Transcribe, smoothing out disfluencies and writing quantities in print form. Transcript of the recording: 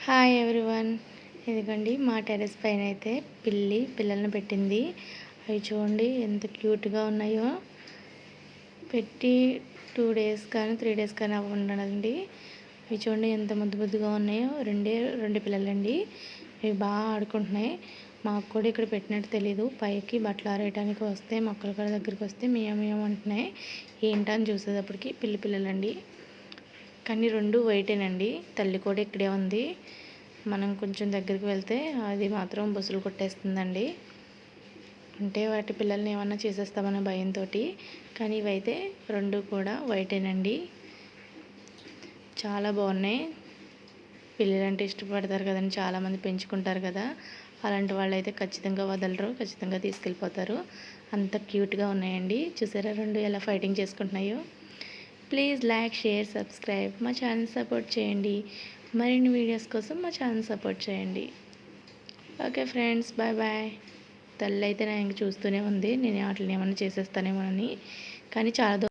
Hi everyone. ఇదిగోండి మా terrace పైన అయితే పిల్లల్ని పెట్టింది. అవి చూడండి ఎంత క్యూట్గా ఉన్నాయో. పెట్టి 2 డేస్ కానీ 3 డేస్ కానీ ఉండడండి. ఇవి చూడండి ఎంత ముద్దుగా ఉన్నాయో. రెండు పిల్లలండి. ఇవి బాగా ఆడుకుంటున్నాయి. మాకు కూడా ఇక్కడ పెట్టినట్టు తెలీదు. పైకి బట్టలు ఆరేయడానికి వస్తే మొక్కల కాడ దగ్గరికి వస్తే మియం అంటున్నాయి. ఏంటని చూసేటప్పటికి పిల్లలండి. కానీ 2 వైటేనండి. తల్లి కూడా ఇక్కడే ఉంది. మనం కొంచెం దగ్గరికి వెళ్తే అది మాత్రం బుసలు కొట్టేస్తుందండి. అంటే వాటి పిల్లల్ని ఏమన్నా చేసేస్తామన్న భయంతో. కానీ ఇవైతే 2 కూడా వైటేనండి. చాలా బాగున్నాయి. పిల్లలంటే ఇష్టపడతారు కదండి, చాలామంది పెంచుకుంటారు కదా. అలాంటి వాళ్ళైతే ఖచ్చితంగా వదలరు, ఖచ్చితంగా తీసుకెళ్ళిపోతారు. అంత క్యూట్గా ఉన్నాయండి. చూసారా 2 ఎలా ఫైటింగ్ చేసుకుంటున్నాయో. Please like, share, subscribe. మా ఛానల్ సపోర్ట్ చేయండి. మరిన్ని వీడియోస్ కోసం మా ఛానల్ సపోర్ట్ చేయండి. Okay friends, bye bye. తల్లి అయితే నా ఇంక చూస్తూనే ఉంది, నేను వాటిని ఏమన్నా చేసేస్తానేమోనని. కానీ చాలా